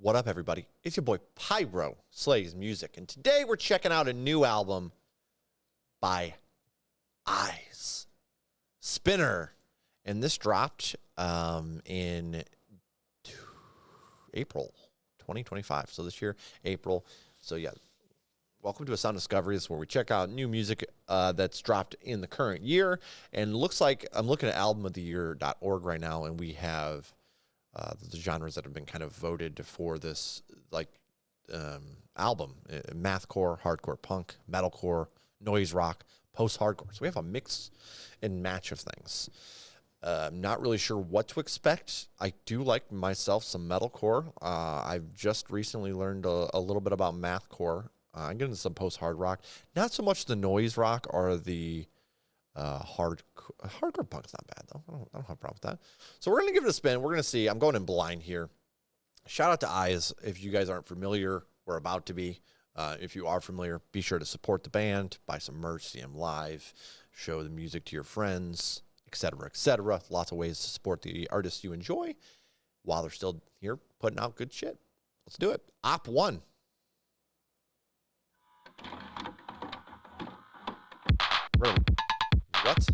What up, everybody? It's your boy Pyro Slays Music, and today we're checking out a new album by Eyes Spinner, and this dropped in April 2025. So this year, April. So yeah, welcome to A Sound Discoveries, where we check out new music that's dropped in the current year. And it looks like I'm looking at albumoftheyear.org right now, and we have the genres that have been kind of voted for this album: mathcore, hardcore punk, metalcore, noise rock, post-hardcore. So we have a mix and match of things. Not really sure what to expect. I do like myself some metalcore. I've just recently learned a little bit about mathcore. I'm getting some post-hard rock. Not so much the noise rock or the hardcore punk's not bad, though. I don't have a problem with that. So we're going to give it a spin. We're going to see. I'm going in blind here. Shout out to Eyes. If you guys aren't familiar, we're about to be. If you are familiar, be sure to support the band, buy some merch, see them live, show the music to your friends, etc., etc. Lots of ways to support the artists you enjoy while they're still here putting out good shit. Let's do it. Op 1. What?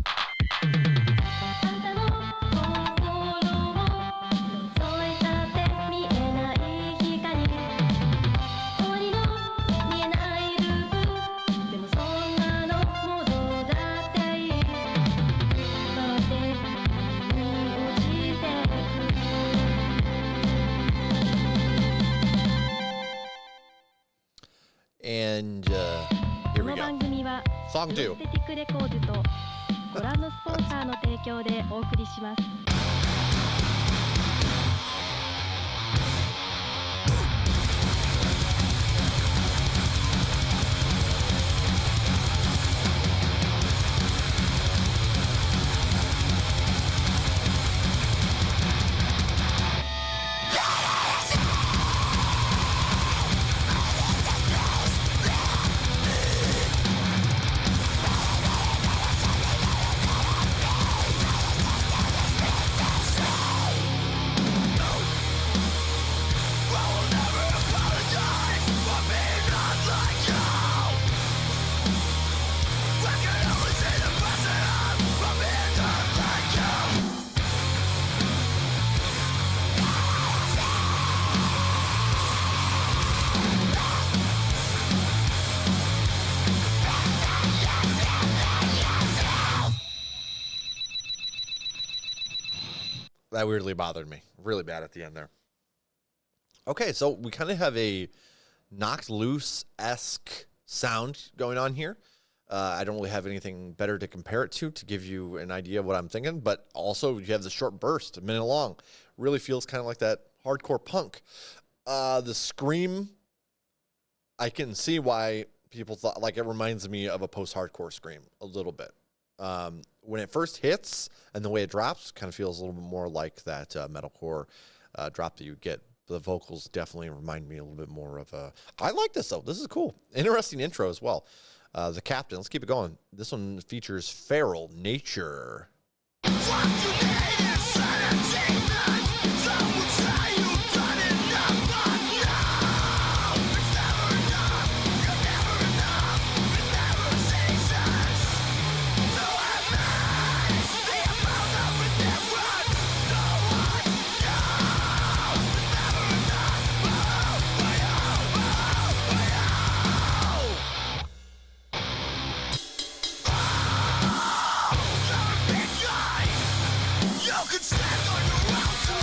And here we go. Song 2. That weirdly bothered me really bad at the end there. Okay, so we kind of have a Knocked Loose-esque sound going on here. I don't really have anything better to compare it to give you an idea of what I'm thinking, but also you have the short burst, a minute long. Really feels kind of like that hardcore punk. The scream, I can see why people thought, like, it reminds me of a post-hardcore scream a little bit. When it first hits and the way it drops kind of feels a little bit more like that metalcore drop that you get. The vocals definitely remind me a little bit more of I like this, though. This is cool. Interesting intro as well. The Captain, let's keep it going. This one features Feral Nature. You can stand on your own.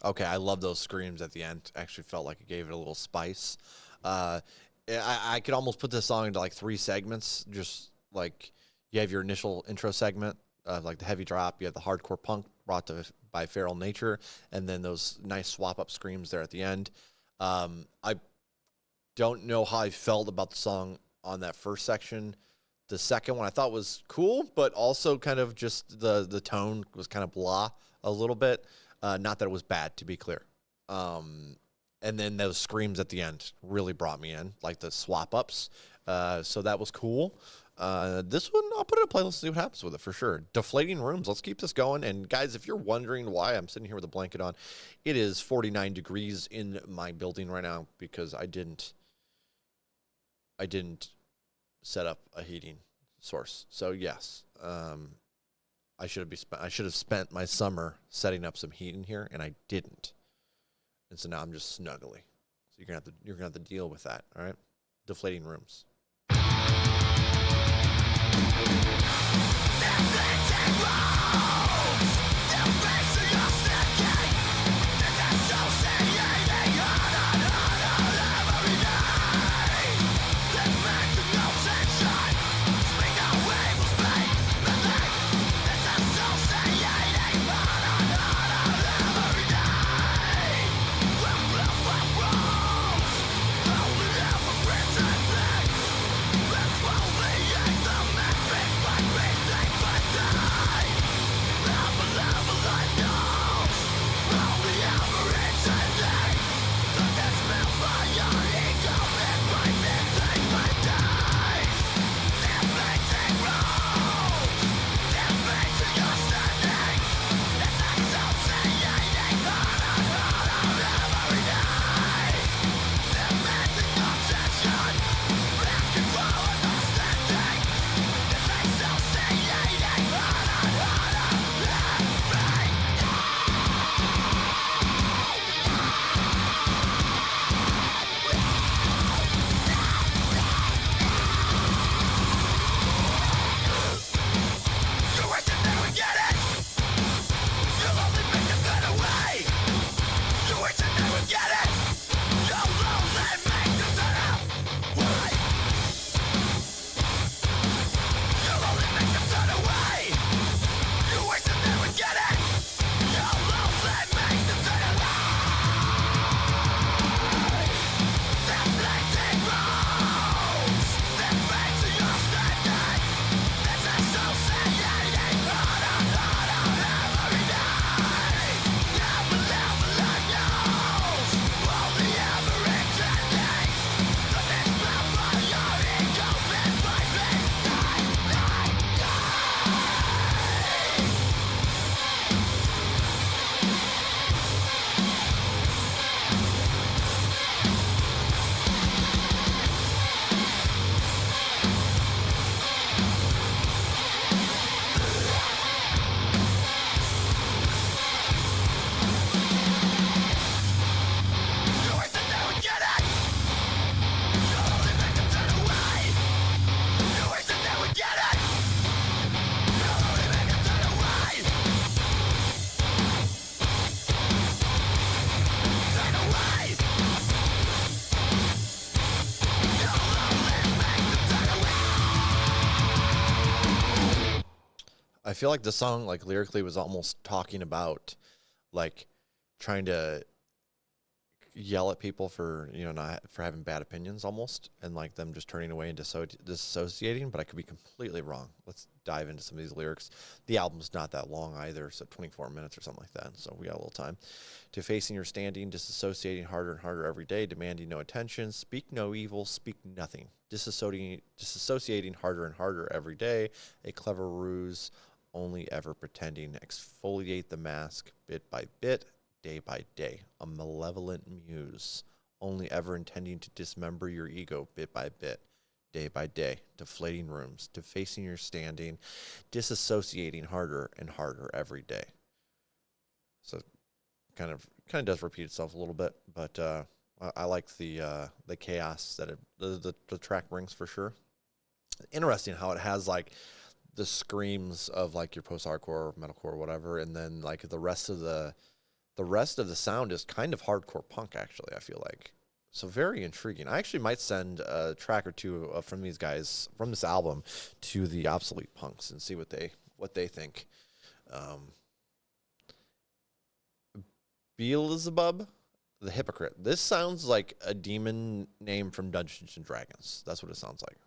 Okay, I love those screams at the end. Actually felt like it gave it a little spice. I could almost put this song into like 3 segments. Just like you have your initial intro segment, like the heavy drop. You have the hardcore punk brought to by Feral Nature, and then those nice swap up screams there at the end. I don't know how I felt about the song on that first section. The second one I thought was cool, but also kind of just the tone was kind of blah a little bit. Not that it was bad, to be clear. And then those screams at the end really brought me in, like the swap ups. So that was cool. This one, I'll put it in a playlist and see what happens with it for sure. Deflating Rooms. Let's keep this going. And guys, if you're wondering why I'm sitting here with a blanket on, it is 49 degrees in my building right now because I didn't set up a heating source. So yes, I should have spent my summer setting up some heat in here, and I didn't. And so now I'm just snuggly. So you're gonna have to deal with that. All right, Deflating Rooms. I feel like the song, like lyrically, was almost talking about, like, trying to yell at people for not for having bad opinions almost, and like them just turning away and disassociating. But I could be completely wrong. Let's dive into some of these lyrics. The album's not that long either, so 24 minutes or something like that. So we got a little time. Defacing your standing, disassociating harder and harder every day, demanding no attention, speak no evil, speak nothing. Disassociating harder and harder every day, a clever ruse, only ever pretending. Exfoliate the mask bit by bit, day by day, a malevolent muse, only ever intending to dismember your ego bit by bit, day by day, deflating rooms, defacing your standing, disassociating harder and harder every day. So kind of does repeat itself a little bit, but I like the chaos that the track brings for sure. Interesting how it has like the screams of like your post-hardcore, metalcore, whatever, and then like the rest of the the rest of the sound is kind of hardcore punk, actually, I feel like. So very intriguing. I actually might send a track or two from these guys, from this album, to the Obsolete Punks and see what they think. Beelzebub, the Hypocrite. This sounds like a demon name from Dungeons and Dragons. That's what it sounds like.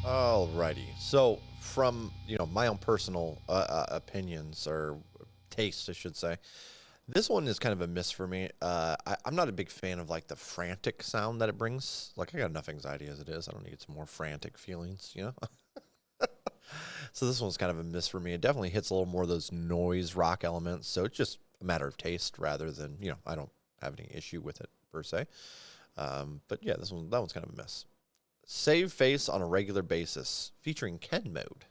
Alrighty. So from my own personal opinions or taste, I should say, this one is kind of a miss for me. I'm not a big fan of like the frantic sound that it brings. Like I got enough anxiety as it is. I don't need some more frantic feelings, So this one's kind of a miss for me. It definitely hits a little more of those noise rock elements. So it's just a matter of taste rather than I don't have any issue with it per se. But yeah, that one's kind of a miss. Save Face on a Regular Basis, featuring Ken Mode.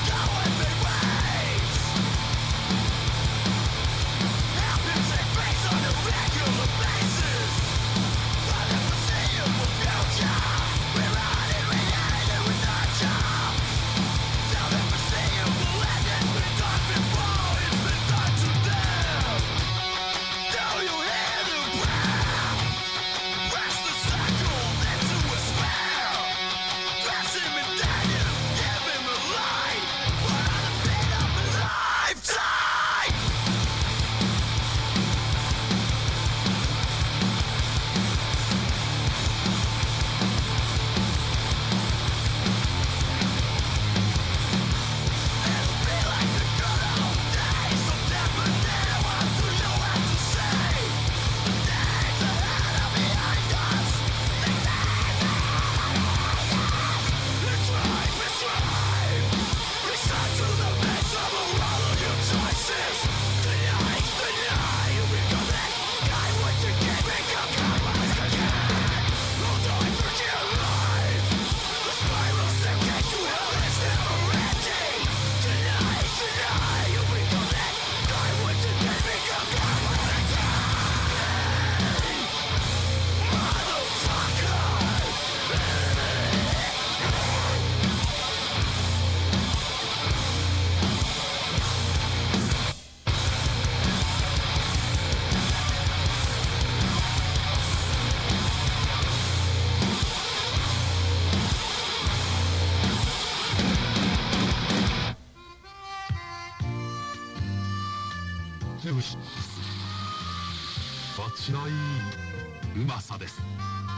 Go with me, way.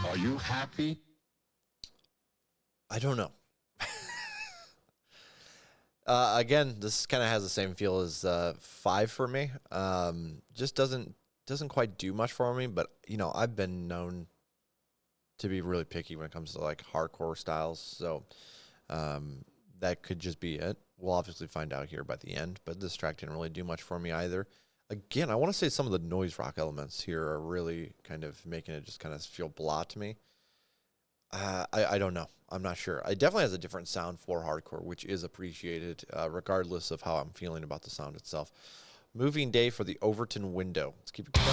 Are you happy? I don't know. Again, this kind of has the same feel as 5 for me. Just doesn't quite do much for me. But you know, I've been known to be really picky when it comes to like hardcore styles. So that could just be it. We'll obviously find out here by the end. But this track didn't really do much for me either. Again, I want to say some of the noise rock elements here are really kind of making it just kind of feel blah to me. I don't know. I'm not sure. It definitely has a different sound for hardcore, which is appreciated, regardless of how I'm feeling about the sound itself. Moving Day for the Overton Window. Let's keep it going.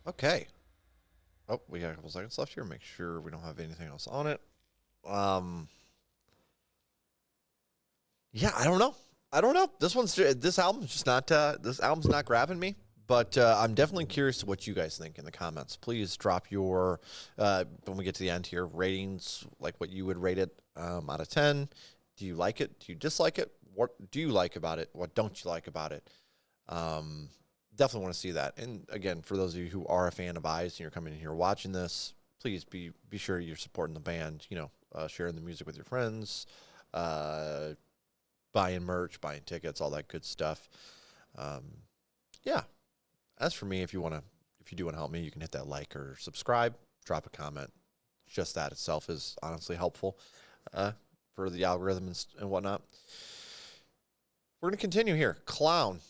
Okay. Oh, we got a couple seconds left here. Make sure we don't have anything else on it. Yeah, I don't know. This album's just not. This album's not grabbing me. But I'm definitely curious to what you guys think in the comments. Please drop your when we get to the end here ratings, like what you would rate it out of 10. Do you like it? Do you dislike it? What do you like about it? What don't you like about it? Definitely want to see that. And again, for those of you who are a fan of Bois and you're coming in here watching this, please be sure you're supporting the band. You know, sharing the music with your friends, buying merch, buying tickets, all that good stuff. Yeah. As for me, if you do want to help me, you can hit that like or subscribe, drop a comment. Just that itself is honestly helpful for the algorithm and whatnot. We're going to continue here. Clown.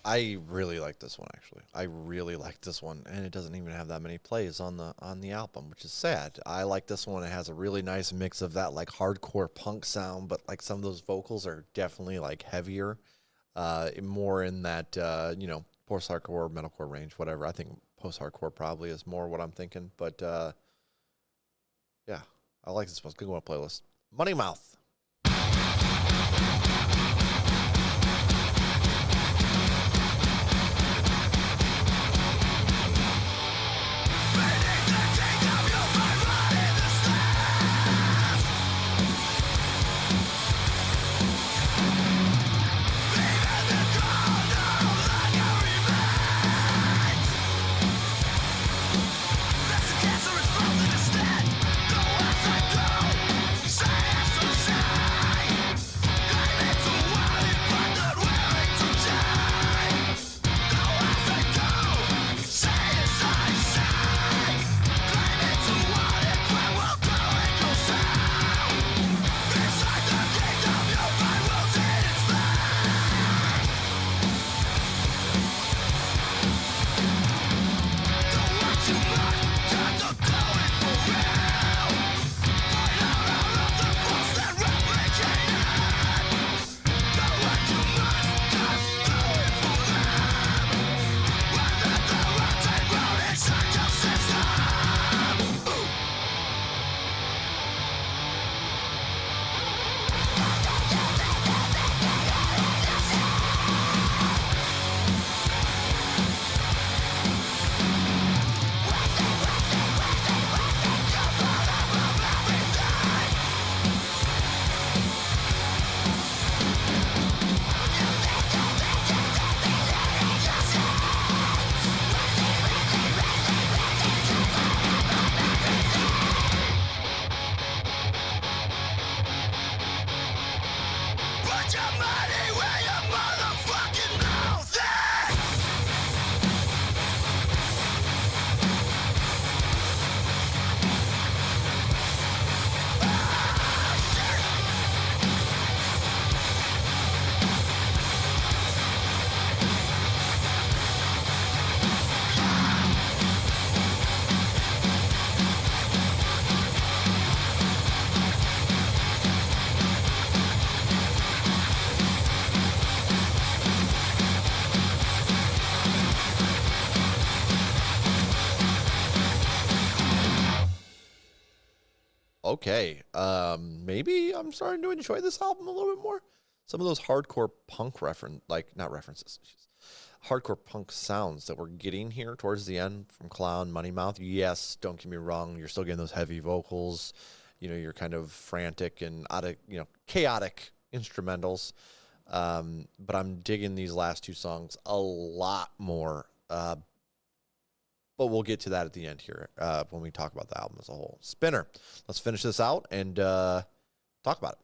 I really like this one actually. I really like this one, and it doesn't even have that many plays on the album, which is sad. I like this one. It has a really nice mix of that like hardcore punk sound, but like some of those vocals are definitely like heavier, more in that post hardcore, metalcore range, whatever. I think post hardcore probably is more what I'm thinking, but yeah, I like this one. It's a good one playlist. Money Mouth. Okay, maybe I'm starting to enjoy this album a little bit more. Some of those hardcore punk hardcore punk sounds that we're getting here towards the end from Clown, Money Mouth. Yes, don't get me wrong, you're still getting those heavy vocals. You're kind of frantic and chaotic instrumentals. But I'm digging these last two songs a lot more. But we'll get to that at the end here when we talk about the album as a whole. Spinner. Let's finish this out and talk about it.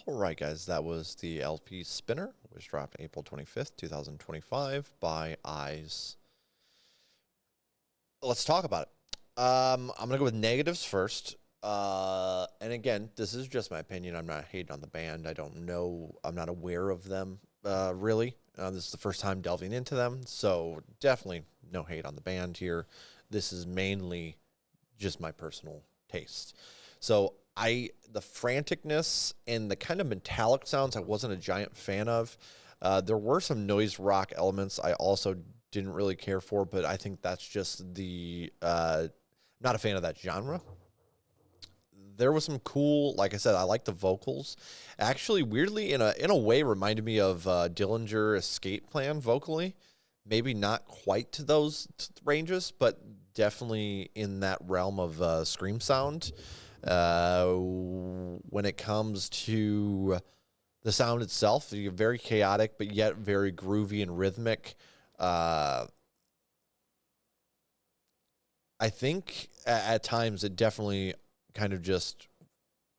All right, guys, that was the LP Spinner, which dropped April 25th, 2025 by Eyes. Let's talk about it. I'm going to go with negatives first. And again, this is just my opinion. I'm not hating on the band. I don't know. I'm not aware of them, really. This is the first time delving into them, so definitely no hate on the band here. This is mainly just my personal taste. So the franticness and the kind of metallic sounds I wasn't a giant fan of. There were some noise rock elements I also didn't really care for, but I think that's just not a fan of that genre. There was some cool, like I said, I like the vocals. Actually, weirdly, in a way, reminded me of Dillinger Escape Plan vocally. Maybe not quite to those ranges, but definitely in that realm of scream sound. When it comes to the sound itself, you're very chaotic, but yet very groovy and rhythmic. I think at times it definitely kind of just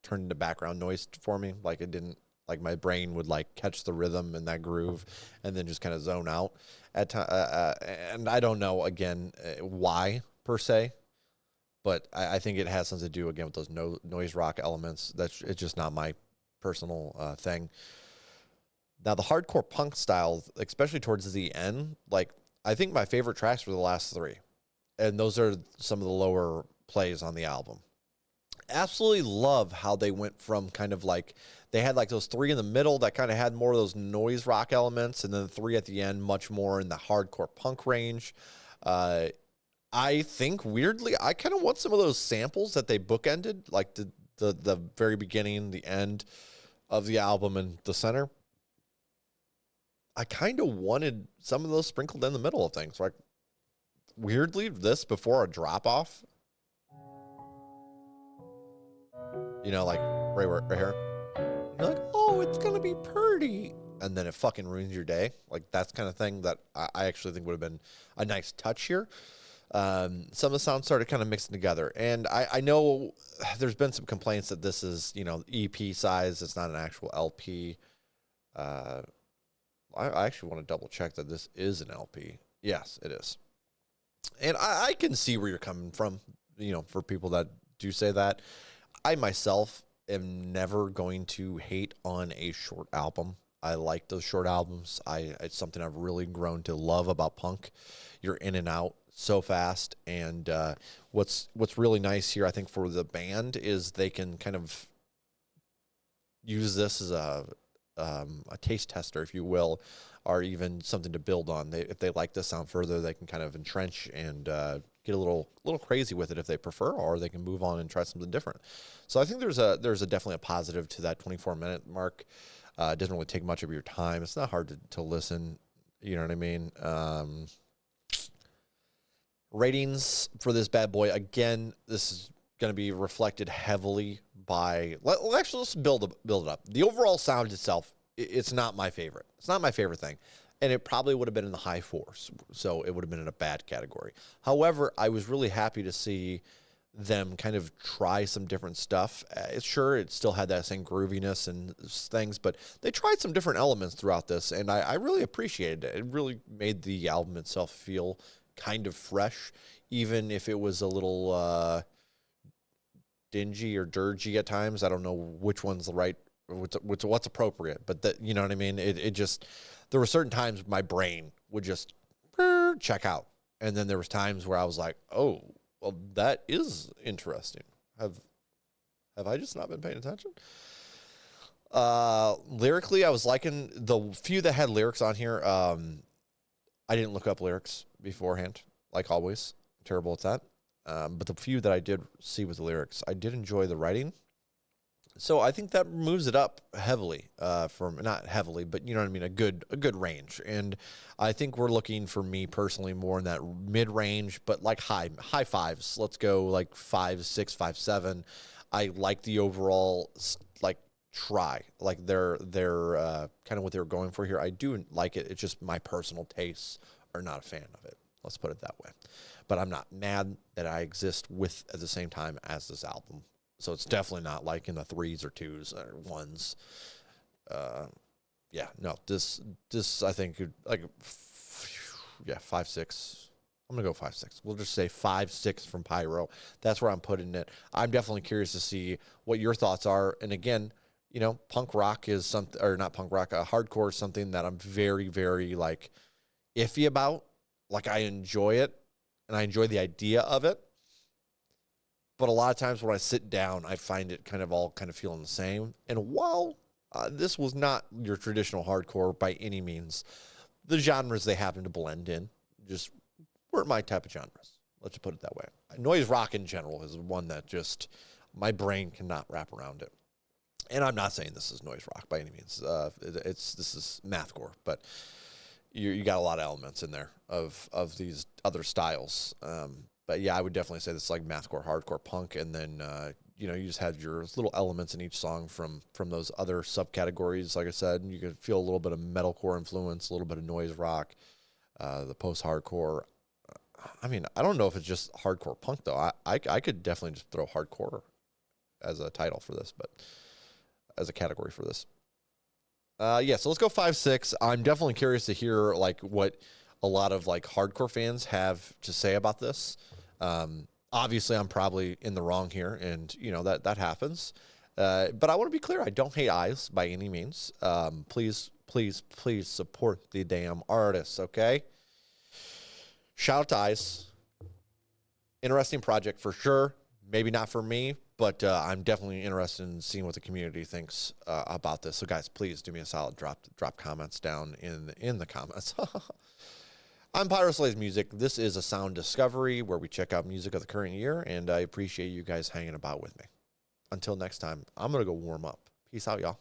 turned into background noise for me. Like it didn't, like my brain would like catch the rhythm and that groove and then just kind of zone out at time. And I don't know again why per se, but I think it has something to do again with those noise rock elements. It's just not my personal thing. Now the hardcore punk style, especially towards the end, like I think my favorite tracks were the last three, and those are some of the lower plays on the album. Absolutely love how they went from kind of like they had like those three in the middle that kind of had more of those noise rock elements, and then the three at the end much more in the hardcore punk range. I think weirdly I kind of want some of those samples that they bookended, like the very beginning, the end of the album, and the center. I kind of wanted some of those sprinkled in the middle of things, like weirdly this before a drop off. You know, like right here. You're like, oh, it's going to be pretty. And then it fucking ruins your day. Like, that's kind of thing that I actually think would have been a nice touch here. Some of the sounds started kind of mixing together. And I know there's been some complaints that this is, EP size. It's not an actual LP. I actually want to double check that this is an LP. Yes, it is. And I can see where you're coming from, for people that do say that. I myself am never going to hate on a short album. I like those short albums. It's something I've really grown to love about punk. You're in and out so fast. And what's really nice here, I think, for the band is they can kind of use this as a taste tester, if you will, or even something to build on. If they like the sound further, they can kind of entrench and get a little crazy with it if they prefer, or they can move on and try something different. So I think there's definitely a positive to that 24-minute mark. It doesn't really take much of your time. It's not hard to listen. You know what I mean? Ratings for this bad boy. Again, this is going to be reflected heavily by. Actually, let's build it up. The overall sound itself, it's not my favorite. It's not my favorite thing, and it probably would have been in the high fours, so it would have been in a bad category. However, I was really happy to see them kind of try some different stuff. Sure, it still had that same grooviness and things, but they tried some different elements throughout this, and I really appreciated it. It really made the album itself feel kind of fresh, even if it was a little dingy or dirgy at times. I don't know which one's the right, what's appropriate, but that, you know what I mean? It just, there were certain times my brain would just check out. And then there was times where I was like, oh, well, that is interesting. Have I just not been paying attention? Lyrically, I was liking the few that had lyrics on here. I didn't look up lyrics beforehand, like always. I'm terrible at that. But the few that I did see with the lyrics, I did enjoy the writing. So I think that moves it up heavily, from not heavily, but you know what I mean, a good range. And I think we're looking, for me personally, more in that mid range, but like high fives. Let's go like 5, 6, 5, 7. I like the overall like try, like they're kind of what they were going for here. I do like it. It's just my personal tastes are not a fan of it. Let's put it that way. But I'm not mad that I exist with at the same time as this album. So it's definitely not like in the 3s or 2s or 1s. Yeah, no, this I think like 5, 6. I'm gonna go 5, 6. We'll just say 5, 6 from Pyro. That's where I'm putting it. I'm definitely curious to see what your thoughts are. And again, you know, punk rock is something, or not punk rock, hardcore is something that I'm very, very like iffy about. Like I enjoy it and I enjoy the idea of it. But a lot of times when I sit down, I find it kind of feeling the same. And while this was not your traditional hardcore by any means, the genres they happen to blend in just weren't my type of genres. Let's just put it that way. Noise rock in general is one that just my brain cannot wrap around it. And I'm not saying this is noise rock by any means. This is mathcore, but you got a lot of elements in there of these other styles. But yeah, I would definitely say this is like mathcore, hardcore, punk, and then you know, you just had your little elements in each song from those other subcategories. Like I said, you could feel a little bit of metalcore influence, a little bit of noise rock, the post-hardcore. I mean, I don't know if it's just hardcore punk though. I could definitely just throw hardcore as a title for this, but as a category for this. Yeah, so let's go 5, 6. I'm definitely curious to hear like what a lot of like hardcore fans have to say about this. Obviously, I'm probably in the wrong here, and you know that happens. But I want to be clear: I don't hate Eyes by any means. Please support the damn artists, okay? Shout out to Eyes. Interesting project for sure. Maybe not for me, but I'm definitely interested in seeing what the community thinks about this. So, guys, please do me a solid. Drop comments down in the comments. I'm Pyro Slays Music. This is a sound discovery where we check out music of the current year, and I appreciate you guys hanging about with me. Until next time, I'm going to go warm up. Peace out, y'all.